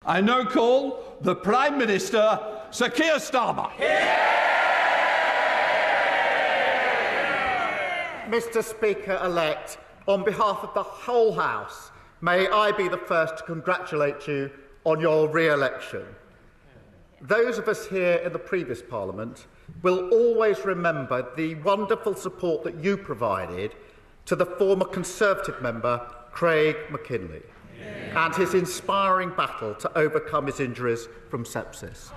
I now call the Prime Minister, Sir Keir Starmer. Mr. Speaker-elect, on behalf of the whole House, may I be the first to congratulate you on your re-election. Those of us here in the previous Parliament will always remember the wonderful support that you provided to the former Conservative member, Craig McKinley, and his inspiring battle to overcome his injuries from sepsis.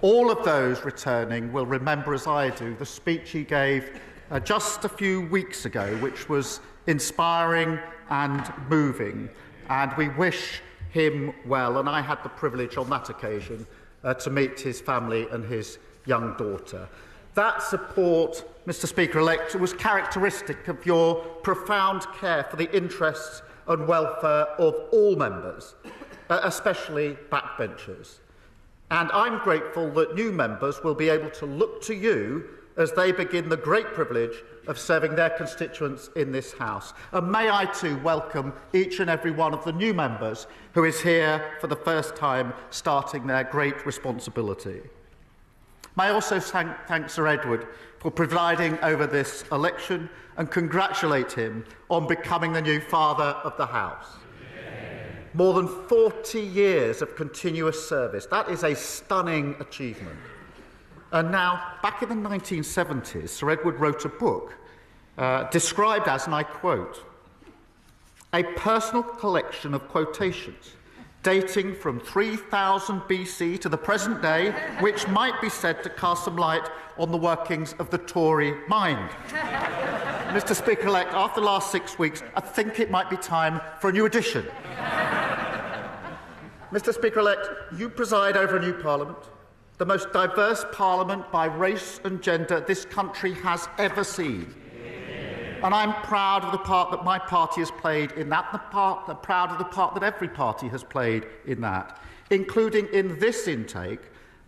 All of those returning will remember, as I do, the speech he gave just a few weeks ago, which was inspiring and moving, and we wish him well. And I had the privilege on that occasion to meet his family and his young daughter. That support, Mr. Speaker-elect, was characteristic of your profound care for the interests and welfare of all members, especially backbenchers. And I'm grateful that new members will be able to look to you as they begin the great privilege of serving their constituents in this House. And may I too welcome each and every one of the new members who is here for the first time starting their great responsibility. May I also thank Sir Edward for presiding over this election and congratulate him on becoming the new father of the House. More than 40 years of continuous service. That is a stunning achievement. And now, back in the 1970s, Sir Edward wrote a book described as, and I quote, a personal collection of quotations dating from 3000 BC to the present day, which might be said to cast some light on the workings of the Tory mind. Mr. Speaker-elect, after the last 6 weeks, I think it might be time for a new edition. Mr. Speaker-elect, you preside over a new Parliament, the most diverse Parliament by race and gender this country has ever seen. And I'm proud of the part that my party has played in that, proud of the part that every party has played in that, including in this intake,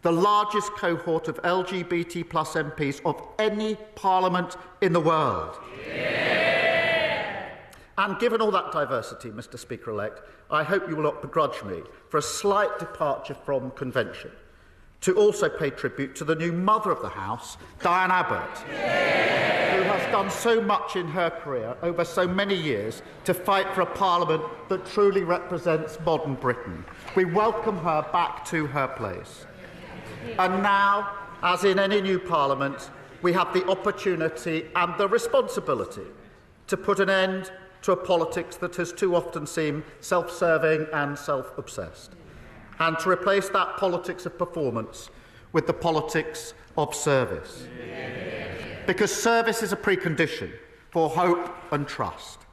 the largest cohort of LGBT plus MPs of any Parliament in the world. And given all that diversity, Mr. Speaker-elect, I hope you will not begrudge me for a slight departure from convention to also pay tribute to the new mother of the House, Diane Abbott, who has done so much in her career over so many years to fight for a Parliament that truly represents modern Britain. We welcome her back to her place. And now, as in any new Parliament, we have the opportunity and the responsibility to put an end to a politics that has too often seemed self-serving and self-obsessed, and to replace that politics of performance with the politics of service. Because service is a precondition for hope and trust,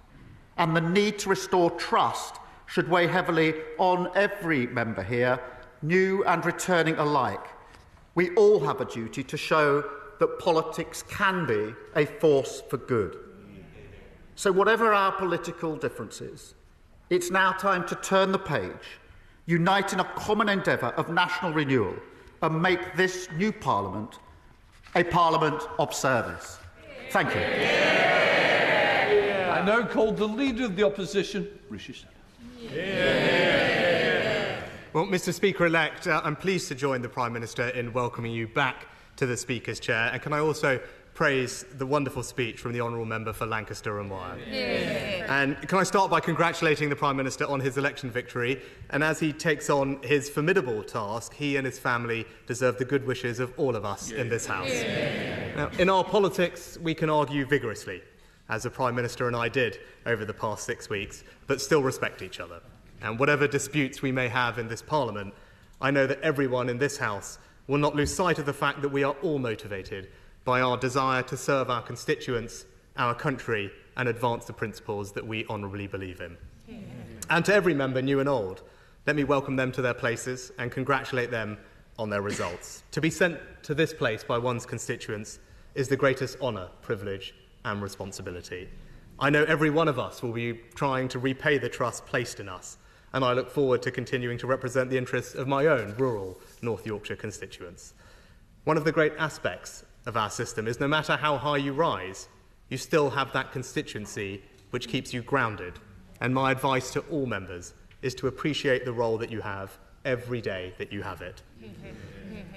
and the need to restore trust should weigh heavily on every member here, new and returning alike. We all have a duty to show that politics can be a force for good. So whatever our political differences, it's now time to turn the page, unite in a common endeavour of national renewal, and make this new Parliament a Parliament of service. Thank you. I now call the Leader of the Opposition, Rishi Sunak. Well, Mr. Speaker-elect, I'm pleased to join the Prime Minister in welcoming you back to the Speaker's chair. And can I also praise the wonderful speech from the Honourable Member for Lancaster and Wyre. And can I start by congratulating the Prime Minister on his election victory, and as he takes on his formidable task, he and his family deserve the good wishes of all of us in this House. Now, in our politics, we can argue vigorously, as the Prime Minister and I did over the past 6 weeks, but still respect each other. And whatever disputes we may have in this Parliament, I know that everyone in this House will not lose sight of the fact that we are all motivated by our desire to serve our constituents, our country, and advance the principles that we honourably believe in. And to every member, new and old, let me welcome them to their places and congratulate them on their results. To be sent to this place by one's constituents is the greatest honour, privilege, and responsibility. I know every one of us will be trying to repay the trust placed in us, and I look forward to continuing to represent the interests of my own rural North Yorkshire constituents. One of the great aspects of our system is no matter how high you rise, you still have that constituency which keeps you grounded. And my advice to all members is to appreciate the role that you have every day that you have it.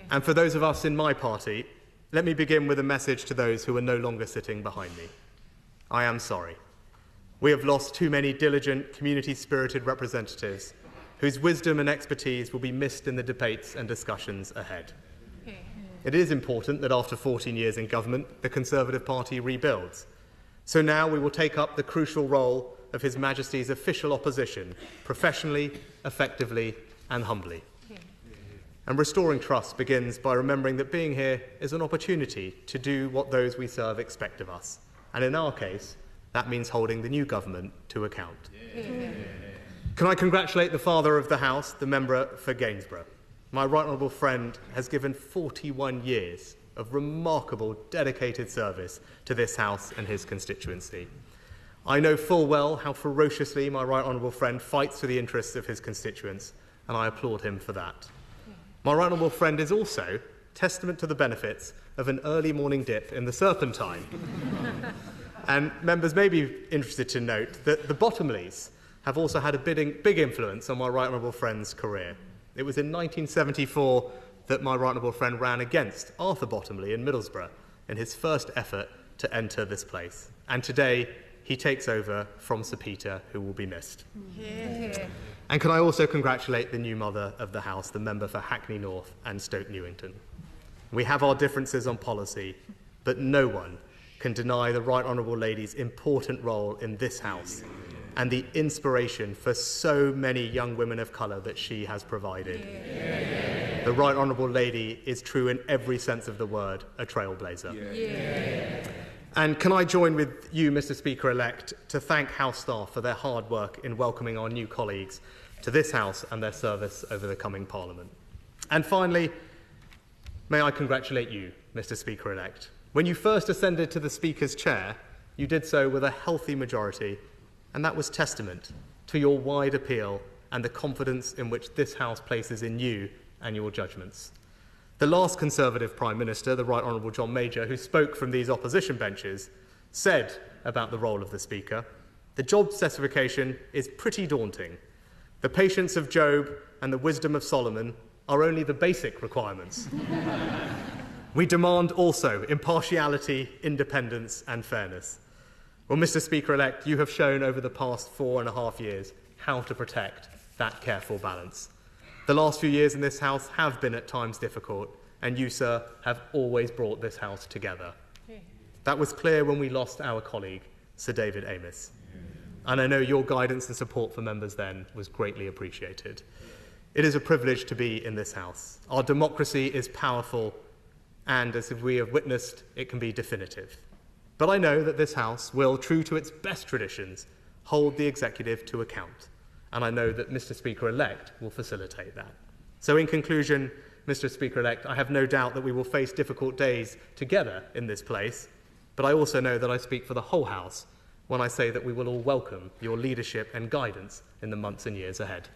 And for those of us in my party, let me begin with a message to those who are no longer sitting behind me. I am sorry. We have lost too many diligent, community-spirited representatives whose wisdom and expertise will be missed in the debates and discussions ahead. It is important that after 14 years in government, the Conservative Party rebuilds. So now we will take up the crucial role of His Majesty's official opposition, professionally, effectively, and humbly. And restoring trust begins by remembering that being here is an opportunity to do what those we serve expect of us. And in our case, that means holding the new government to account. Can I congratulate the Father of the House, the member for Gainsborough? My right honourable friend has given 41 years of remarkable, dedicated service to this House and his constituency. I know full well how ferociously my right honourable friend fights for the interests of his constituents, and I applaud him for that. My right honourable friend is also testament to the benefits of an early morning dip in the Serpentine. And members may be interested to note that the Bottomleys have also had a big influence on my right honourable friend's career. It was in 1974 that my right honourable friend ran against Arthur Bottomley in Middlesbrough in his first effort to enter this place. And today, he takes over from Sir Peter, who will be missed. Yeah. And can I also congratulate the new mother of the House, the member for Hackney North and Stoke Newington. We have our differences on policy, but no one can deny the right honourable lady's important role in this House and the inspiration for so many young women of colour that she has provided. Yeah. The right honourable lady is true in every sense of the word, a trailblazer. Yeah. And can I join with you, Mr. Speaker-elect, to thank House staff for their hard work in welcoming our new colleagues to this House and their service over the coming Parliament. And finally, may I congratulate you, Mr. Speaker-elect. When you first ascended to the Speaker's chair, you did so with a healthy majority, and that was testament to your wide appeal and the confidence in which this House places in you and your judgments. The last Conservative Prime Minister, the Right Honourable John Major, who spoke from these opposition benches, said about the role of the Speaker, "The job specification is pretty daunting. The patience of Job and the wisdom of Solomon are only the basic requirements. We demand also impartiality, independence and fairness." Well, Mr. Speaker-elect, you have shown over the past 4.5 years how to protect that careful balance. The last few years in this House have been at times difficult, and you, sir, have always brought this House together. That was clear when we lost our colleague, Sir David Amess. And I know your guidance and support for members then was greatly appreciated. It is a privilege to be in this House. Our democracy is powerful, and as we have witnessed, it can be definitive. But I know that this House will, true to its best traditions, hold the executive to account. And I know that Mr. Speaker-elect will facilitate that. So in conclusion, Mr. Speaker-elect, I have no doubt that we will face difficult days together in this place, but I also know that I speak for the whole House when I say that we will all welcome your leadership and guidance in the months and years ahead.